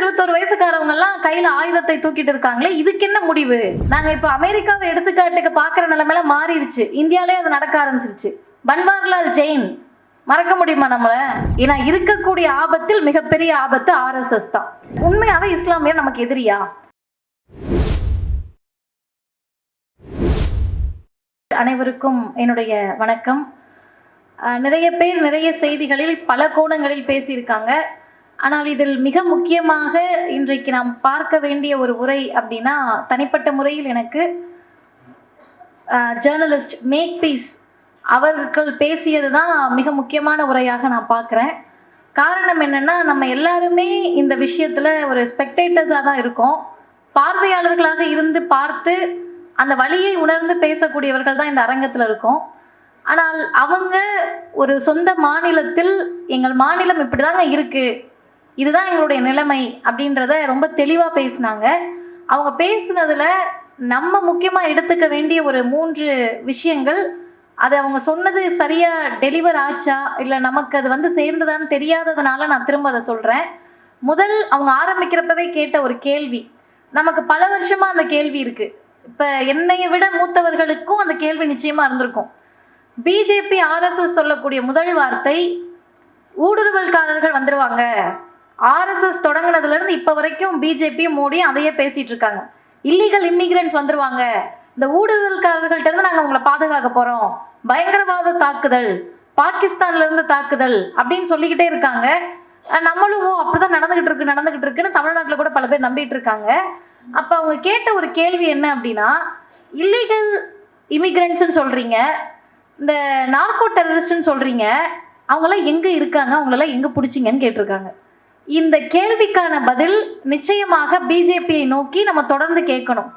21 வயசுக்காரவங்க எல்லாம் கையில ஆயுதத்தை தூக்கிட்டு இருக்காங்களே, இதுக்கு என்ன முடிவு? நாங்க இப்ப அமெரிக்காவை எடுத்துக்காட்டுக்கு பாக்குற நிலைமையில மாறிடுச்சு. இந்தியாலே அது நடக்க ஆரம்பிச்சிருச்சு. பன்வாரிலால் ஜெயின் மறக்க முடியுமா நம்மள? ஏன்னா இருக்கக்கூடிய ஆபத்தில் மிகப்பெரிய ஆபத்து RSS தான். உண்மையாவே இஸ்லாமியர் நமக்கு எதிரியா? அனைவருக்கும் என்னுடைய வணக்கம். நிறைய பேர் நிறைய செய்திகளில் பல கோணங்களில் பேசியிருக்காங்க. ஆனால் இதில் மிக முக்கியமாக இன்றைக்கு நாம் பார்க்க வேண்டிய ஒரு உரை அப்படின்னா, தனிப்பட்ட முறையில் எனக்கு ஜேர்னலிஸ்ட் மேக்பீஸ் அவர்கள் பேசியது தான் மிக முக்கியமான உரையாக நான் பார்க்குறேன். காரணம் என்னென்னா, நம்ம எல்லாருமே இந்த விஷயத்தில் ஒரு ஸ்பெக்டேட்டர்ஸாக தான் இருக்கோம். பார்வையாளர்களாக இருந்து பார்த்து அந்த வழியை உணர்ந்து பேசக்கூடியவர்கள் தான் இந்த அரங்கத்தில் இருக்கோம். ஆனால் அவங்க ஒரு சொந்த மாநிலத்தில் எங்கள் மாநிலம் இப்படி தாங்க இருக்குது, இதுதான் எங்களுடைய நிலைமை அப்படின்றத ரொம்ப தெளிவாக பேசினாங்க. அவங்க பேசுனதில் நம்ம முக்கியமாக எடுத்துக்க வேண்டிய ஒரு 3 விஷயங்கள், அது அவங்க சொன்னது சரியாக டெலிவர் ஆச்சா இல்லை நமக்கு அது சேர்ந்ததான்னு தெரியாததுனால நான் திரும்ப அதை சொல்கிறேன். முதல் அவங்க ஆரம்பிக்கிறப்பவே கேட்ட ஒரு கேள்வி, நமக்கு பல வருஷமாக அந்த கேள்வி இருக்குது. இப்போ என்னையை விட மூத்தவர்களுக்கும் அந்த கேள்வி நிச்சயமாக இருந்திருக்கும். பிஜேபி RSS சொல்லக்கூடிய முதல் வார்த்தை, ஊடுருவல்காரர்கள் வந்துடுவாங்க. RSS தொடங்கினதுலேருந்து இப்போ வரைக்கும் பிஜேபி மோடியும் அதையே பேசிகிட்டு இருக்காங்க. இல்லீகல் இமிகிரண்ட்ஸ் வந்துடுவாங்க, இந்த ஊடுருவல்காரர்கள்ட்டேருந்து நாங்கள் உங்களை பாதுகாக்க போகிறோம், பயங்கரவாத தாக்குதல், பாகிஸ்தான்லேருந்து தாக்குதல் அப்படின்னு சொல்லிக்கிட்டே இருக்காங்க. நம்மளும் அப்படிதான் நடந்துகிட்டு இருக்குன்னு தமிழ்நாட்டில் கூட பல பேர் நம்பிட்டு இருக்காங்க. அப்போ அவங்க கேட்ட ஒரு கேள்வி என்ன அப்படின்னா, இல்லீகல் இமிகிரண்ட்ஸ்ன்னு சொல்கிறீங்க, இந்த நார்கோ டெரரிஸ்ட்னு சொல்கிறீங்க, அவங்களாம் எங்கே இருக்காங்க, அவங்களெல்லாம் எங்கே பிடிச்சிங்கன்னு கேட்டிருக்காங்க. இந்த கேள்விக்கான பதில் நிச்சயமாக பிஜேபியை நோக்கி நம்ம தொடர்ந்து கேட்கணும்.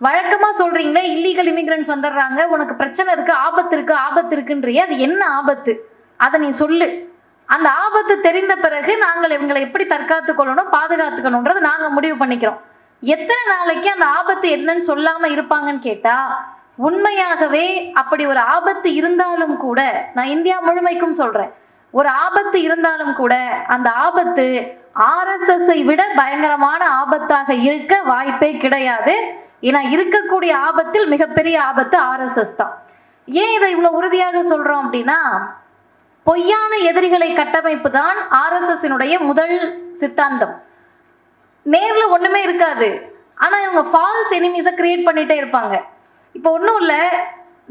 வழக்கமாக சொல்கிறீங்களே இல்லீகல் இமிகிரண்ட்ஸ் வந்துடுறாங்க, உனக்கு பிரச்சனை இருக்குது, ஆபத்து இருக்குன்றியே, அது என்ன ஆபத்து அதை நீ சொல்லு. அந்த ஆபத்து தெரிந்த பிறகு நாங்கள் இவங்களை எப்படி தற்காத்து கொள்ளணும், பாதுகாத்துக்கணுன்றது நாங்கள் முடிவு பண்ணிக்கிறோம். எத்தனை நாளைக்கு அந்த ஆபத்து என்னன்னு சொல்லாமல் இருப்பாங்கன்னு கேட்டால், உண்மையாகவே அப்படி ஒரு ஆபத்து இருந்தாலும் கூட, நான் இந்தியா முழுமைக்கும் சொல்கிறேன், ஒரு ஆபத்து இருந்தாலும் கூட அந்த ஆபத்து RSSஐ விட பயங்கரமான ஆபத்தாக இருக்க வாய்ப்பே கிடையாது. ஏன்னா இருக்கக்கூடிய ஆபத்தில் மிகப்பெரிய ஆபத்து RSS தான். ஏன் இதை இவ்வளோ உறுதியாக சொல்கிறோம் அப்படின்னா, பொய்யான எதிரிகளை கட்டமைப்பு தான் RSSனுடைய முதல் சித்தாந்தம். நேரில் ஒன்றுமே இருக்காது, ஆனால் இவங்க ஃபால்ஸ் எனிமீஸை கிரியேட் பண்ணிகிட்டே இருப்பாங்க. இப்போ ஒன்றும் இல்லை,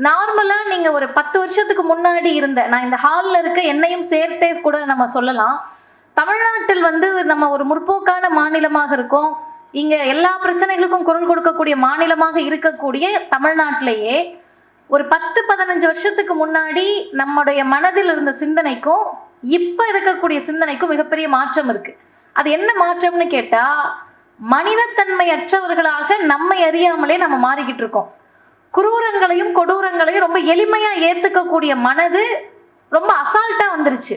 நார்மலாக நீங்கள் ஒரு 10 வருஷத்துக்கு முன்னாடி இருந்த, நான் இந்த ஹாலில் இருக்க என்னையும் சேர்த்தே கூட நம்ம சொல்லலாம், தமிழ்நாட்டில் நம்ம ஒரு முற்போக்கான மாநிலமாக இருக்கோம். இங்கே எல்லா பிரச்சனைகளுக்கும் குரல் கொடுக்கக்கூடிய மாநிலமாக இருக்கக்கூடிய தமிழ்நாட்டிலேயே ஒரு 10-15 வருஷத்துக்கு முன்னாடி நம்முடைய மனதில் இருந்த சிந்தனைக்கும் இப்போ இருக்கக்கூடிய சிந்தனைக்கும் மிகப்பெரிய மாற்றம் இருக்குது. அது என்ன மாற்றம்னு கேட்டால், மனிதத்தன்மையற்றவர்களாக நம்மை அறியாமலே நம்ம மாறிக்கிட்டு இருக்கோம். குரூரங்களையும் கொடூரங்களையும் ரொம்ப எளிமையாக ஏற்றுக்கக்கூடிய மனது ரொம்ப அசால்ட்டாக வந்துருச்சு.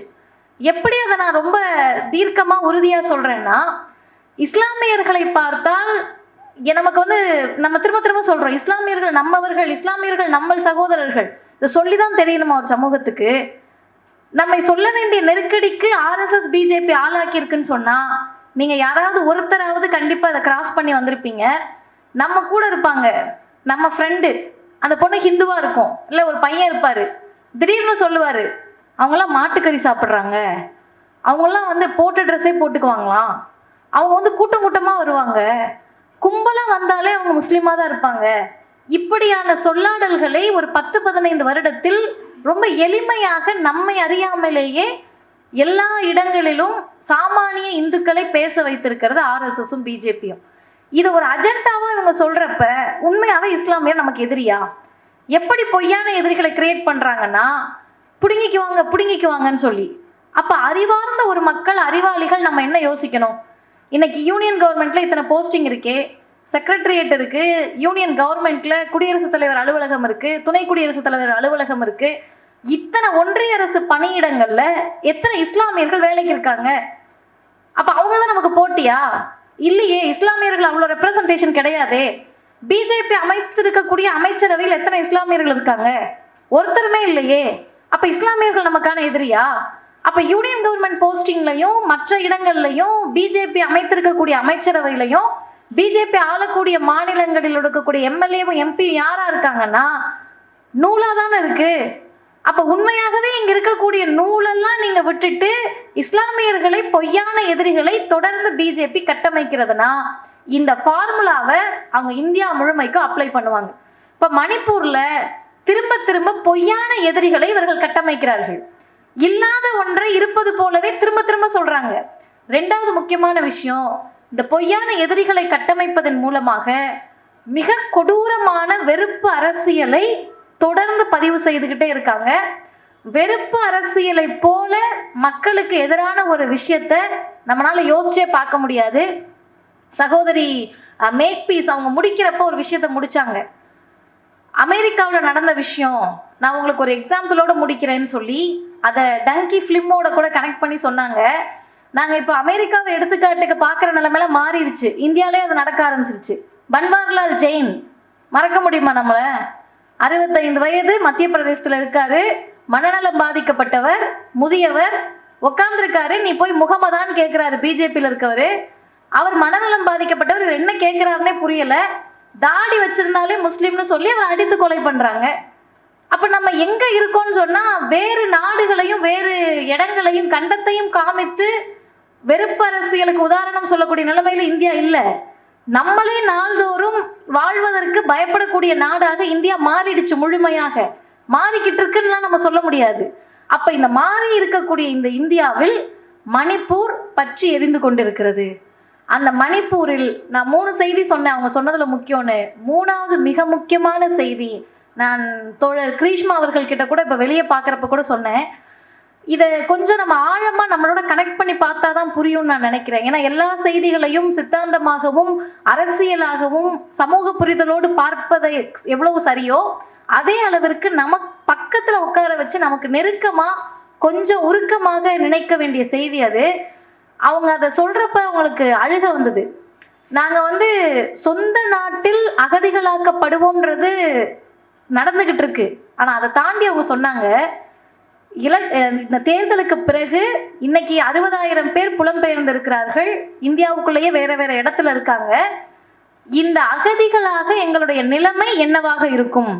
எப்படி அதை நான் ரொம்ப தீர்க்கமாக உறுதியாக சொல்கிறேன்னா, இஸ்லாமியர்களை பார்த்தால் நமக்கு நம்ம திரும்ப திரும்ப சொல்கிறோம், இஸ்லாமியர்கள் நம்மவர்கள், இஸ்லாமியர்கள் நம்ம சகோதரர்கள், இதை சொல்லி தான் தெரியணுமா ஒரு சமூகத்துக்கு? நம்மை சொல்ல வேண்டிய நெருக்கடிக்கு RSS பிஜேபி ஆளாக்கியிருக்குன்னு சொன்னால், நீங்கள் யாராவது ஒருத்தராவது கண்டிப்பாக அதை கிராஸ் பண்ணி வந்திருப்பீங்க. நம்ம கூட இருப்பாங்க, நம்ம ஃப்ரெண்டு, அந்த பொண்ணு ஹிந்துவாக இருக்கும், இல்லை ஒரு பையன் இருப்பார், திடீர்னு சொல்லுவார், அவங்களாம் மாட்டுக்கறி சாப்பிட்றாங்க, அவங்களாம் போட்ட ட்ரெஸ்ஸே போட்டுக்குவாங்களாம், அவங்க கூட்டம் கூட்டமாக வருவாங்க, கும்பலாக வந்தாலே அவங்க முஸ்லீமாக தான் இருப்பாங்க. இப்படியான சொல்லாடல்களை ஒரு 10-15 வருடத்தில் ரொம்ப எளிமையாக நம்மை அறியாமலேயே எல்லா இடங்களிலும் சாமானிய இந்துக்களை பேச வைத்திருக்கிறது RSSும் பிஜேபியும். இது ஒரு அஜெண்டாவாக இவங்க சொல்கிறப்ப உண்மையாகவே இஸ்லாமியர் நமக்கு எதிரியா? எப்படி பொய்யான எதிரிகளை கிரியேட் பண்ணுறாங்கன்னா, பிடுங்கிக்குவாங்கன்னு சொல்லி. அப்போ அறிவார்ந்த ஒரு மக்கள், அறிவாளிகள் நம்ம என்ன யோசிக்கணும்? இன்னைக்கு யூனியன் கவர்மெண்ட்டில் இத்தனை போஸ்டிங் இருக்கே, செக்ரட்டரியேட் இருக்குது, யூனியன் கவர்மெண்ட்டில் குடியரசுத் தலைவர் அலுவலகம் இருக்குது, துணை குடியரசுத் தலைவர் அலுவலகம் இருக்குது, இத்தனை ஒன்றிய அரசு பணியிடங்களில் எத்தனை இஸ்லாமியர்கள் வேலைக்கு இருக்காங்க? அப்போ அவங்க தான் நமக்கு போட்டியா? இல்லையே, இஸ்லாமியர்கள் அவ்வளோ ரெப்ரசன்டேஷன் கிடையாதே. பிஜேபி அமைத்திருக்கக்கூடிய அமைச்சரவையில் எத்தனை இஸ்லாமியர்கள் இருக்காங்க? ஒருத்தருமே இல்லையே. அப்போ இஸ்லாமியர்கள் நமக்கான எதிரியா? அப்போ அப்ப யூனியன் கவர்மெண்ட் போஸ்டிங்லையும் மற்ற இடங்கள்லையும் பிஜேபி அமைத்திருக்கக்கூடிய அமைச்சரவையிலையும் பிஜேபி ஆளக்கூடிய மாநிலங்களில் இருக்கக்கூடிய எம்எல்ஏவும் எம்பி யாரா இருக்காங்கன்னா நூலா தானே இருக்கு. அப்ப உண்மையாகவே இங்க இருக்கக்கூடிய நூலெல்லாம் நீங்க விட்டுட்டு இஸ்லாமியர்களை பொய்யான எதிரிகளை தொடர்ந்து பிஜேபி கட்டமைக்கிறதுனா இந்த ஃபார்முலாவை அவங்க இந்தியா முழுமைக்கும் அப்ளை பண்ணுவாங்க. இப்ப மணிப்பூர்ல திரும்ப திரும்ப பொய்யான எதிரிகளை இவர்கள் கட்டமைக்கிறார்கள். இல்லாத ஒன்றை இருப்பது போலவே திரும்ப திரும்ப சொல்றாங்க. ரெண்டாவது முக்கியமான விஷயம், இந்த பொய்யான எதிரிகளை கட்டமைப்பதன் மூலமாக மிக கொடூரமான வெறுப்பு அரசியலை தொடர்ந்து பதிவு செய்துகிட்டே இருக்காங்க. வெறுப்பு அரசியலை போல மக்களுக்கு எதிரான ஒரு விஷயத்தை நம்மளால யோசிச்சே பார்க்க முடியாது. சகோதரி மேக் பீஸ் அவங்க முடிக்கிறப்ப ஒரு விஷயத்த முடிச்சாங்க. அமெரிக்காவில் நடந்த விஷயம் நான் உங்களுக்கு ஒரு எக்ஸாம்பிளோட முடிக்கிறேன்னு சொல்லி அதை டங்கி ஃபிலிமோட கூட கனெக்ட் பண்ணி சொன்னாங்க. நாங்கள் இப்போ அமெரிக்காவை எடுத்துக்காட்டுக்கு பார்க்குற நிலைமையில மாறிடுச்சு. இந்தியாவிலே அது நடக்க ஆரம்பிச்சிருச்சு. பன்வாரிலால் ஜெயின் மறக்க முடியுமா நம்மளை? 65 வயது, மத்திய பிரதேசத்தில் இருக்காரு, மனநலம் பாதிக்கப்பட்டவர், முதியவர், உட்காந்துருக்காரு. நீ போய் முகமதான்னு கேட்குறாரு பிஜேபியில் இருக்கவர். அவர் மனநலம் பாதிக்கப்பட்டவர். இவர் என்ன கேட்குறாருன்னே புரியல. தாடி வச்சிருந்தாலே முஸ்லீம்னு சொல்லி அவர் அடித்து கொலை பண்ணுறாங்க. அப்போ நம்ம எங்கே இருக்கோம்னு சொன்னால் வேறு நாடுகளையும் வேறு இடங்களையும் கண்டத்தையும் காமித்து வெறுப்பு அரசியலுக்கு உதாரணம் சொல்லக்கூடிய நிலைமையில் இந்தியா இல்லை. நம்மளே நாள்தோறும் வாழ்வதற்கு பயப்படக்கூடிய நாடாக இந்தியா மாறிடுச்சு. முழுமையாக மாறிக்கிட்டு இருக்குன்னா நம்ம சொல்ல முடியாது. அப்ப இந்த மாறி இருக்கக்கூடிய இந்த இந்தியாவில் மணிப்பூர் பற்றி எரிந்து கொண்டிருக்கிறது. அந்த மணிப்பூரில் நான் 3 செய்தி சொன்னேன், அவங்க சொன்னதுல முக்கியம்னு. 3வது மிக முக்கியமான செய்தி நான் தோழர் கிரீஷ்மா அவர்கள் கிட்ட கூட இப்ப வெளியே பார்க்குறப்ப கூட சொன்னேன். இதை கொஞ்சம் நம்ம ஆழமாக நம்மளோட கனெக்ட் பண்ணி பார்த்தா தான் புரியும்னு நான் நினைக்கிறேன். ஏன்னா எல்லா செய்திகளையும் சித்தாந்தமாகவும் அரசியலாகவும் சமூக புரிதலோடு பார்ப்பதை எவ்வளவு சரியோ அதே அளவிற்கு நமக்கு பக்கத்தில் உட்கார வச்சு நமக்கு நெருக்கமாக கொஞ்சம் உருக்கமாக நினைக்க வேண்டிய செய்தி அது. அவங்க அதை சொல்கிறப்ப அவங்களுக்கு அழுக வந்தது. நாங்கள் சொந்த நாட்டில் அகதிகளாக்கப்படுவோம்ன்றது நடந்துக்கிட்டு இருக்கு. ஆனால் அதை தாண்டி அவங்க சொன்னாங்க, இந்த தேர்தலுக்கு பிறகு இன்னைக்கு 60,000 பேர் புலம்பெயர்ந்து இருக்கிறார்கள். இந்தியாவுக்குள்ளேயே வேற வேற இடத்துல இருக்காங்க. இந்த அகதிகளாக எங்களுடைய நிலைமை என்னவாக இருக்கும்?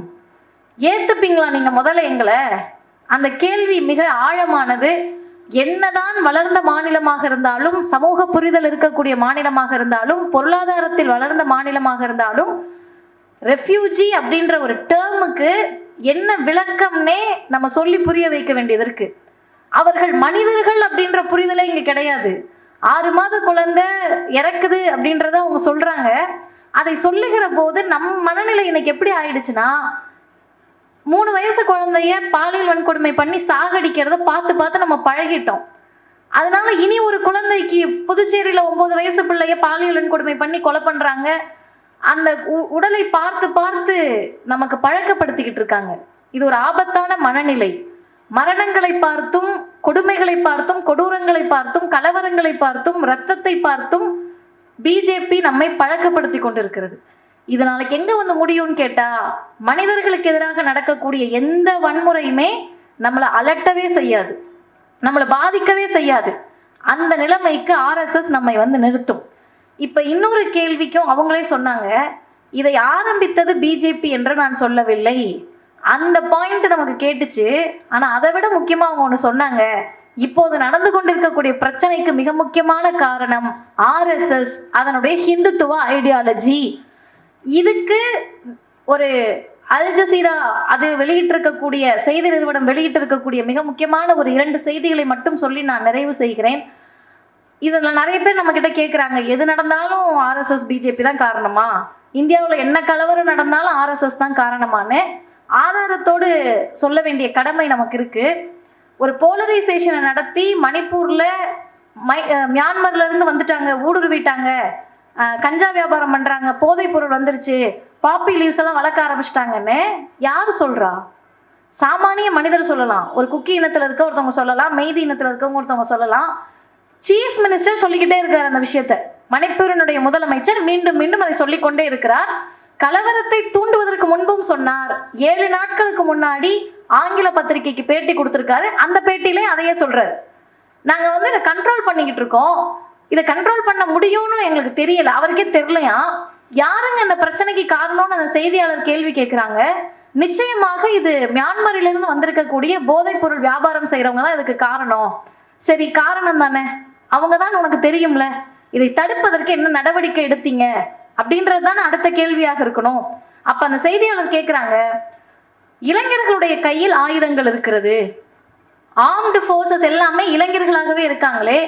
ஏத்துப்பீங்களா நீங்க முதல்ல எங்களை? அந்த கேள்வி மிக ஆழமானது. என்னதான் வளர்ந்த மாநிலமாக இருந்தாலும், சமூக புரிதல் இருக்கக்கூடிய மாநிலமாக இருந்தாலும், பொருளாதாரத்தில் வளர்ந்த மாநிலமாக இருந்தாலும், ரெஃப்யூஜி அப்படின்ற ஒரு டேர்முக்கு என்ன விளக்கம்னே நம்ம சொல்லி புரிய வைக்க வேண்டியது இருக்கு. அவர்கள் மனிதர்கள் அப்படின்ற புரிதலே இங்க கிடையாது. 6 மாத குழந்தை இறக்குது அப்படின்றத அவங்க சொல்றாங்க. அதை சொல்லுகிற போது நம் மனநிலை இன்னைக்கு எப்படி ஆயிடுச்சுன்னா, 3 வயசு குழந்தைய பாலியல் வன்கொடுமை பண்ணி சாகடிக்கிறத பார்த்து பார்த்து நம்ம பழகிட்டோம். அதனால இனி ஒரு குழந்தைக்கு புதுச்சேரியில 9 வயசு பிள்ளைய பாலியல் வன்கொடுமை பண்ணி கொலை பண்றாங்க. அந்த உடலை பார்த்து பார்த்து நமக்கு பழக்கப்படுத்திக்கிட்டு இருக்காங்க. இது ஒரு ஆபத்தான மனநிலை. மரணங்களை பார்த்தும், கொடுமைகளை பார்த்தும், கொடூரங்களை பார்த்தும், கலவரங்களை பார்த்தும், இரத்தத்தை பார்த்தும் பிஜேபி நம்மை பழக்கப்படுத்தி கொண்டிருக்கிறது. இது நாளைக்கு எங்க முடியும்னு கேட்டா, மனிதர்களுக்கு எதிராக நடக்கக்கூடிய எந்த வன்முறையுமே நம்மளை அலட்டவே செய்யாது, நம்மளை பாதிக்கவே செய்யாது. அந்த நிலைமைக்கு RSS நம்மை நிறுத்தும். இப்ப இன்னொரு கேள்விக்கும் அவங்களே சொன்னாங்க, இதை ஆரம்பித்தது பிஜேபி என்று நான் சொல்லவில்லை. அந்த பாயிண்ட் நமக்கு கேட்டுச்சு. ஆனா அதை விட முக்கியமா அவங்க ஒண்ணு சொன்னாங்க, இப்போது நடந்து கொண்டிருக்கக்கூடிய பிரச்சனைக்கு மிக முக்கியமான காரணம் RSS, அதனுடைய ஹிந்துத்துவ ஐடியாலஜி. இதுக்கு ஒரு அல் ஜசீரா அது வெளியிட்டிருக்கக்கூடிய செய்தி நிறுவனம் வெளியிட்டிருக்கக்கூடிய மிக முக்கியமான ஒரு 2 செய்திகளை மட்டும் சொல்லி நான் நிறைவு செய்கிறேன். இதில் நிறைய பேர் நம்ம கிட்ட கேட்குறாங்க, எது நடந்தாலும் RSS பிஜேபி தான் காரணமா? இந்தியாவில் என்ன கலவரம் நடந்தாலும் RSS தான் காரணமானு ஆதாரத்தோடு சொல்ல வேண்டிய கடமை நமக்கு இருக்கு. ஒரு போலரைசேஷனை நடத்தி மணிப்பூர்ல மியான்மர்ல இருந்து வந்துட்டாங்க, ஊடுருவிட்டாங்க, கஞ்சா வியாபாரம் பண்றாங்க, போதைப் பொருள் வந்துருச்சு, பாப்பி லீவ்ஸ் எல்லாம் வளர்க்க ஆரம்பிச்சிட்டாங்கன்னு யாரு சொல்றா? சாமானிய மனிதர் சொல்லலாம், ஒரு குக்கி இனத்துல இருக்க ஒருத்தவங்க சொல்லலாம், மெய்தி இனத்துல இருக்கவங்க ஒருத்தவங்க சொல்லலாம். சீஃப் மினிஸ்டர் சொல்லிக்கிட்டே இருக்கார் அந்த விஷயத்த. மணிப்பூரினுடைய முதலமைச்சர் மீண்டும் மீண்டும் அதை சொல்லிக்கொண்டே இருக்கிறார். கலவரத்தை தூண்டுவதற்கு முன்பும் சொன்னார். 7 நாட்களுக்கு முன்னாடி ஆங்கில பத்திரிகைக்கு பேட்டி கொடுத்திருக்காரு. அந்த பேட்டியிலே அதையே சொல்றாரு. நாங்கள் வந்து இதை கண்ட்ரோல் பண்ணிக்கிட்டு இருக்கோம், இதை கண்ட்ரோல் பண்ண முடியும்னு எங்களுக்கு தெரியல, அவருக்கே தெரியலையா, யாருங்க இந்த பிரச்சனைக்கு காரணம்னு அந்த செய்தியாளர் கேள்வி கேட்குறாங்க. நிச்சயமாக இது மியான்மரிலிருந்து வந்திருக்கக்கூடிய போதைப் பொருள் வியாபாரம் செய்கிறவங்க தான் இதுக்கு காரணம். சரி, காரணம் தானே, அவங்க தான் உனக்கு தெரியும்ல, இதை தடுப்பதற்கு என்ன நடவடிக்கை எடுத்தீங்க அப்படின்றது தானே அடுத்த கேள்வியாக இருக்கணும். அப்ப அந்த செய்தியாளர் கேட்குறாங்க, இளைஞர்களுடைய கையில் ஆயுதங்கள் இருக்கிறது, ஆர்ம்டு ஃபோர்ஸஸ் எல்லாமே இளைஞர்களாகவே இருக்காங்களே,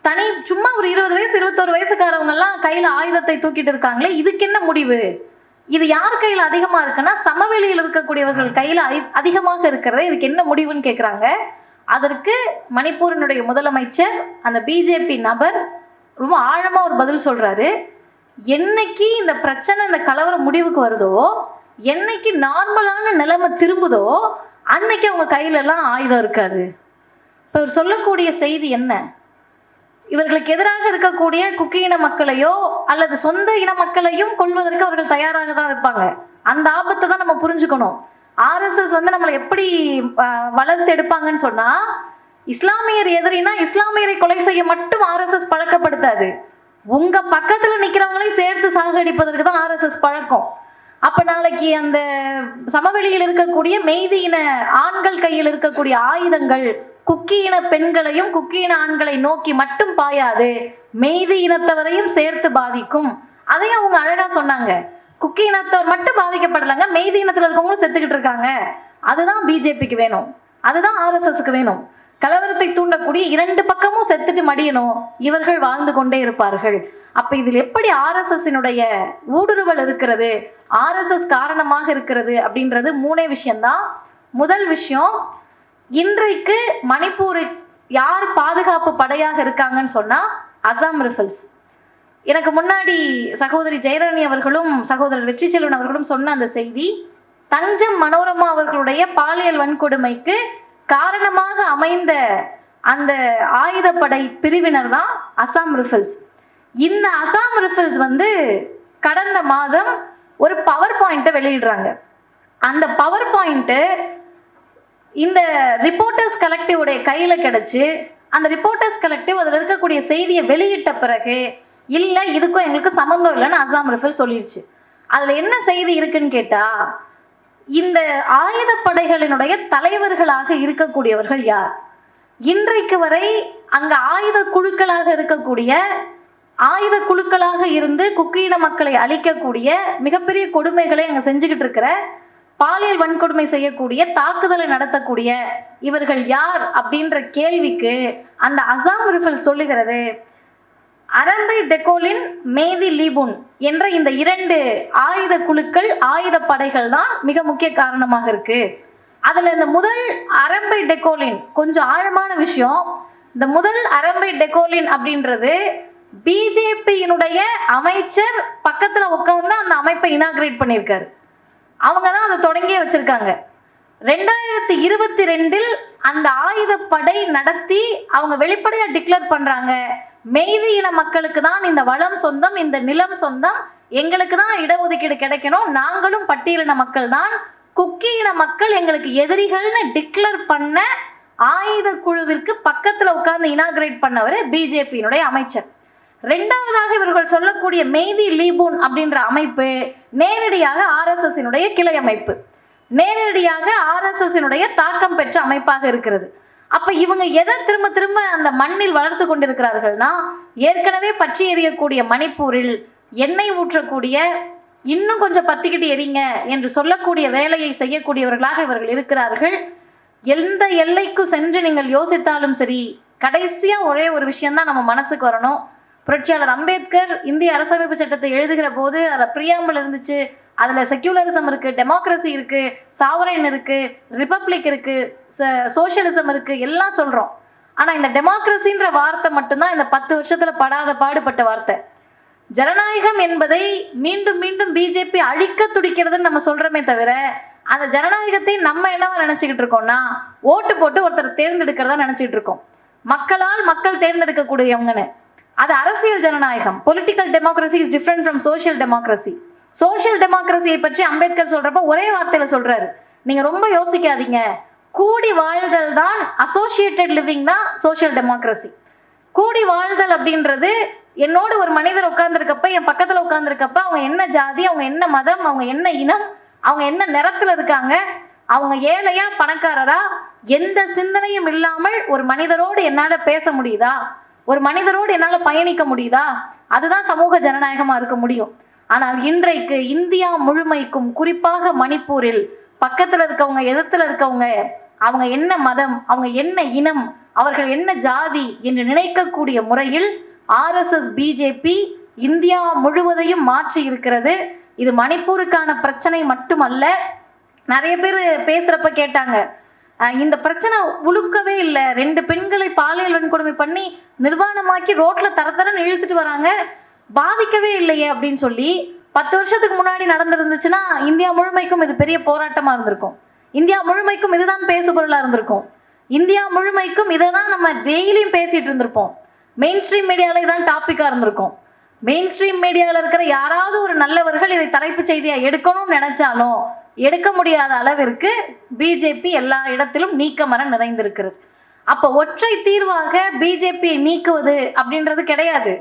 தனி சும்மா ஒரு 20 வயசு 21 வயசுக்காரவங்க எல்லாம் கையில ஆயுதத்தை தூக்கிட்டு இருக்காங்களே, இதுக்கு என்ன முடிவு? இது யார் கையில் அதிகமா இருக்குன்னா சமவெளியில் இருக்கக்கூடியவர்கள் கையில அதிகமாக இருக்கிறது, இதுக்கு என்ன முடிவுன்னு கேட்குறாங்க. அதற்கு மணிப்பூரினுடைய முதலமைச்சர், அந்த பிஜேபி நபர் ரொம்ப ஆழமா ஒரு பதில் சொல்றாரு. என்னைக்கு இந்த பிரச்சனை, இந்த கலவரம் முடிவுக்கு வருதோ, என்னைக்கு நார்மலான நிலைமை திரும்புதோ, அன்னைக்கு அவங்க கையில எல்லாம் ஆயுதம் இருக்காது. இப்போ இவர் சொல்லக்கூடிய செய்தி என்ன? இவர்களுக்கு எதிராக இருக்கக்கூடிய குக்கி இன மக்களையோ அல்லது சொந்த இன மக்களையும் கொள்வதற்கு அவர்கள் தயாராக தான் இருப்பாங்க. அந்த ஆபத்தை தான் நம்ம புரிஞ்சுக்கணும். ஆர்எஸ்எஸ் வந்து நம்மளை எப்படி வளர்த்து எடுப்பாங்கன்னு சொன்னா, இஸ்லாமியர் எதிரினா இஸ்லாமியரை கொலை செய்ய மட்டும் ஆர்எஸ்எஸ் பழக்கப்படுத்தாது, உங்க பக்கத்துல நிக்கிறவங்களையும் சேர்த்து சாகடிப்பதற்கு தான் ஆர்எஸ்எஸ் பழக்கம். அப்ப நாளைக்கு அந்த சமவெளியில் இருக்கக்கூடிய மெய்தியின ஆண்கள் கையில் இருக்கக்கூடிய ஆயுதங்கள் குக்கி இன பெண்களையும் குக்கி இன ஆண்களை நோக்கி மட்டும் பாயாது, மெய்தி இனத்தவரையும் சேர்த்து பாதிக்கும். அதையும் அவங்க அழகா சொன்னாங்க. குக்கி இனத்தவர் மட்டும் பாதிக்கப்படலங்க, மெய்தி இனத்துல இருக்கவங்களும் செத்துக்கிட்டு இருக்காங்க. அதுதான் பிஜேபிக்கு வேணும், அதுதான் ஆர்எஸ்எஸ்க்கு வேணும். கலவரத்தை தூண்டக்கூடிய 2 பக்கமும் செத்துட்டு மடியணும், இவர்கள் வாழ்ந்து கொண்டே இருப்பார்கள். அப்ப இதில் எப்படி ஆர்எஸ்எஸ்னுடைய ஊடுருவல் இருக்கிறது, ஆர்எஸ்எஸ் காரணமாக இருக்கிறது அப்படின்றது 3 விஷயம்தான். முதல் விஷயம், இன்றைக்கு மணிப்பூர் யார் பாதுகாப்பு படையாக இருக்காங்கன்னு சொன்னா அசாம் ரைஃபிள்ஸ். எனக்கு முன்னாடி சகோதரி ஜெயராணி அவர்களும் சகோதரர் வெற்றி செல்வன் அவர்களும் சொன்ன அந்த செய்தி, தஞ்சம் மனோரமா அவர்களுடைய பாலியல் வன்கொடுமைக்கு காரணமாக அமைந்த அந்த ஆயுதப்படை பிரிவினர் தான் அசாம் ரைஃபிள்ஸ். இந்த அசாம் ரைஃபிள்ஸ் வந்து கடந்த மாதம் ஒரு பவர் பாயிண்ட்டை வெளியிடுறாங்க. அந்த பவர் பாயிண்ட்டு இந்த ரிப்போர்ட்டர்ஸ் கலெக்டிவ் உடைய கையில கிடைச்சு, அந்த ரிப்போர்ட்டர்ஸ் கலெக்டிவ் அதில் இருக்கக்கூடிய செய்தியை வெளியிட்ட பிறகு, இல்லை இதுக்கும் எங்களுக்கு சம்மந்தம் இல்லைன்னு அசாம் ரைஃபிள் சொல்லிடுச்சு. அதுல என்ன செய்தி இருக்குன்னு கேட்டா, இந்த ஆயுதப்படைகளினுடைய தலைவர்களாக இருக்கக்கூடியவர்கள் யார், இன்றைக்கு வரை அங்க ஆயுத குழுக்களாக இருக்கக்கூடிய, ஆயுத குழுக்களாக இருந்து குக்கீன மக்களை அழிக்கக்கூடிய மிகப்பெரிய கொடுமைகளை அங்க செஞ்சுக்கிட்டு இருக்கிற, பாலியல் வன்கொடுமை செய்யக்கூடிய, தாக்குதலை நடத்தக்கூடிய இவர்கள் யார் அப்படின்ற கேள்விக்கு அந்த அசாம் ரைஃபிள் சொல்லுகிறது, அரம்பை டெகோலின், மேதி லீபுன் என்ற இந்த 2 ஆயுத குழுக்கள், ஆயுத படைகள் தான் மிக முக்கிய காரணமாக இருக்கு. அதுல இந்த முதல் அரம்பை டெகோலின் கொஞ்சம் ஆழமான விஷயம். இந்த முதல் அரம்பை டெகோலின் அப்படின்றது பிஜேபியினுடைய அமைச்சர் பக்கத்துல உட்கார்ந்து அந்த அமைப்பை இனாகிரேட் பண்ணியிருக்காரு. அவங்க தான் அதை தொடங்கியே வச்சிருக்காங்க. 2022 அந்த ஆயுதப்படை நடத்தி அவங்க வெளிப்படையா டிக்ளேர் பண்றாங்க, மெய்தி இன மக்களுக்கு தான் இந்த வளம் சொந்தம், இந்த நிலம் சொந்தம், எங்களுக்கு தான் இடஒதுக்கீடு கிடைக்கணும், நாங்களும் பட்டியலின மக்கள் தான், குக்கி இன மக்கள் எங்களுக்கு எதிரிகள்னு டிக்ளேர் பண்ண ஆயுத குழுவிற்கு பக்கத்துல உட்கார்ந்து இனாகிரேட் பண்ணவர் பிஜேபியினுடைய அமைச்சர். 2வதாக இவர்கள் சொல்லக்கூடிய மெய்தி லீபூன் அப்படின்ற அமைப்பு நேரடியாக ஆர்எஸ்எஸ்னுடைய கிளை அமைப்பு, நேரடியாக ஆர்எஸ்எஸ்னுடைய தாக்கம் பெற்ற அமைப்பாக இருக்கிறது. அப்ப இவங்க எதை திரும்ப திரும்ப அந்த மண்ணில் வளர்த்து கொண்டிருக்கிறார்கள்னா, ஏற்கனவே பற்றி எரியக்கூடிய மணிப்பூரில் எண்ணெய் ஊற்றக்கூடிய, இன்னும் கொஞ்சம் பத்திக்கிட்டு எரிங்க என்று சொல்லக்கூடிய வேலையை செய்யக்கூடியவர்களாக இவர்கள் இருக்கிறார்கள். எந்த எல்லைக்கும் சென்று நீங்கள் யோசித்தாலும் சரி, கடைசியா ஒரே ஒரு விஷயம்தான் நம்ம மனசுக்கு வரணும். புரட்சியாளர் அம்பேத்கர் இந்திய அரசமைப்பு சட்டத்தை எழுதுகிற போது அதில் பிரியாம்பிள் இருந்துச்சு, அதில் செக்யூலரிசம் இருக்கு, டெமோக்ரஸி இருக்கு, சாவரைன் இருக்கு, ரிப்பப்ளிக் இருக்கு, சோசியலிசம் இருக்கு, எல்லாம் சொல்றோம். ஆனா இந்த டெமோக்ரஸின்ற வார்த்தை மட்டும்தான் இந்த 10 வருஷத்துல படாத பாடுபட்ட வார்த்தை. ஜனநாயகம் என்பதை மீண்டும் மீண்டும் பிஜேபி அழிக்க துடிக்கிறதுன்னு நம்ம சொல்றோமே தவிர, அந்த ஜனநாயகத்தை நம்ம என்னவா நினைச்சுக்கிட்டு இருக்கோம்னா, ஓட்டு போட்டு ஒருத்தர் தேர்ந்தெடுக்கிறதா நினைச்சிட்டு இருக்கோம். மக்களால் மக்கள் தேர்ந்தெடுக்கக்கூடியவங்கன்னு. அது அரசியல் ஜனநாயகம். Political democracy is different from social democracy. Social டெமோக்ரஸியை பற்றி அம்பேத்கர் சொல்றப்ப ஒரே வார்த்தையில சொல்றாரு, நீங்க ரொம்ப யோசிக்காதீங்க, கூடி வாழ்தல் தான் அசோசியேட்டட் லிவிங் தான் சோஷியல் டெமோக்ரஸி. கூடி வாழ்தல் அப்படின்றது என்னோட ஒரு மனிதர் உட்கார்ந்துருக்கப்ப, என் பக்கத்தில் உட்கார்ந்துருக்கப்ப, அவங்க என்ன ஜாதி, அவங்க என்ன மதம், அவங்க என்ன இனம், அவங்க என்ன நிறத்தில் இருக்காங்க, அவங்க ஏழையா பணக்காரரா, எந்த சிந்தனையும் இல்லாமல் ஒரு மனிதரோடு என்னால் பேச முடியுதா, ஒரு மனிதரோடு என்னால் பயணிக்க முடியுதா, அதுதான் சமூக ஜனநாயகமாக இருக்க முடியும். ஆனால் இன்றைக்கு இந்தியா முழுமைக்கும், குறிப்பாக மணிப்பூரில் பக்கத்தில் இருக்கவங்க, எதிர்த்துல இருக்கவங்க, அவங்க என்ன மதம், அவங்க என்ன இனம், அவர்கள் என்ன ஜாதி என்று நினைக்கக்கூடிய முறையில் RSS பிஜேபி இந்தியா முழுவதையும் மாற்றி இருக்கிறது. இது மணிப்பூருக்கான பிரச்சனை மட்டுமல்ல. நிறைய பேர் பேசுறப்ப கேட்டாங்க, இந்த பிரச்சனை உழுக்கவே இல்லை, 2 பெண்களை பாலியல் வன்கொடுமை பண்ணி நிர்வாணமாக்கி ரோட்ல தரத்தரன்னு இழுத்துட்டு வராங்க, பாதிக்கவே இல்லையே அப்படின்னு சொல்லி. 10 வருஷத்துக்கு முன்னாடி நடந்திருந்துச்சுன்னா இந்தியா முழுமைக்கும் இது பெரிய போராட்டமா இருந்திருக்கும். இந்தியா முழுமைக்கும் இதுதான் பேசுபொருளா இருந்திருக்கும். இந்தியா முழுமைக்கும் இதை தான் நம்ம டெய்லியும் பேசிட்டு இருந்திருப்போம். மெயின் ஸ்ட்ரீம் மீடியாவில் இதான் டாப்பிக்கா இருந்திருக்கும். மெயின் ஸ்ட்ரீம் மீடியாவில் இருக்கிற யாராவது ஒரு நல்லவர்கள் இதை தலைப்பு செய்தியா எடுக்கணும்னு நினைச்சாலும் எடுக்க முடியாத அளவிற்கு பிஜேபி எல்லா இடத்திலும் நீக்கமர நிறைந்திருக்கிறது. அப்போ ஒற்றை தீர்வாக பிஜேபியை நீக்குவது அப்படின்றது கிடையாது.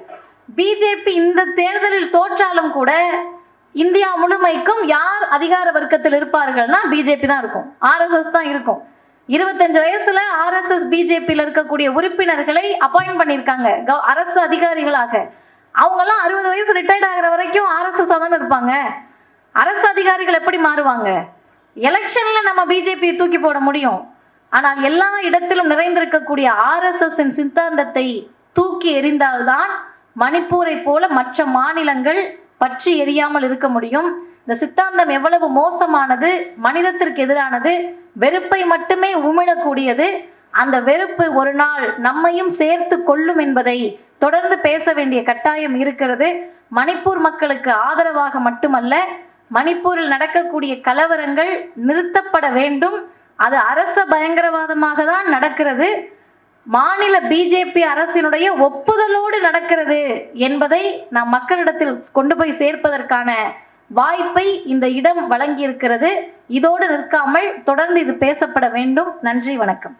பிஜேபி இந்த தேர்தலில் தோற்றாலும் கூட இந்தியா முழுமைக்கும் யார் அதிகார வர்க்கத்தில் இருப்பார்கள்னா பிஜேபி தான் இருக்கும், RSS தான் இருக்கும். 25 வயசுல RSS பிஜேபியில் இருக்கக்கூடிய உறுப்பினர்களை அப்பாயிண்ட் பண்ணியிருக்காங்க அரசு அதிகாரிகளாக. அவங்கெல்லாம் 60 வயசு ரிட்டையர்ட் ஆகிற வரைக்கும் RSS தானே இருப்பாங்க. அரசு அதிகாரிகள் எப்படி மாறுவாங்க? எலெக்ஷன்ல நம்ம பிஜேபி தூக்கி போட முடியும். ஆனால் எல்லா இடத்திலும் நிறைந்திருக்கக்கூடிய RSS சித்தாந்தத்தை தூக்கி எறிந்தால்தான் மணிப்பூரை போல மற்ற மாநிலங்கள் பற்றி எரியாமல் இருக்க முடியும். இந்த சித்தாந்தம் எவ்வளவு மோசமானது, மனிதத்திற்கு எதிரானது, வெறுப்பை மட்டுமே உமிழக்கூடியது. அந்த வெறுப்பு ஒரு நாள் நம்மையும் சேர்த்து கொள்ளும் என்பதை தொடர்ந்து பேச வேண்டிய கட்டாயம் இருக்கிறது. மணிப்பூர் மக்களுக்கு ஆதரவாக மட்டுமல்ல, மணிப்பூரில் நடக்கக்கூடிய கலவரங்கள் நிறுத்தப்பட வேண்டும். அது அரச பயங்கரவாதமாக தான் நடக்கிறது, மாநில பிஜேபி அரசினுடைய ஒப்புதலோடு நடக்கிறது என்பதை நாம் மக்களிடத்தில் கொண்டு போய் சேர்ப்பதற்கான வாய்ப்பை இந்த இடம் வழங்கியிருக்கிறது. இதோடு நிற்காமல் தொடர்ந்து இது பேசப்பட வேண்டும். நன்றி, வணக்கம்.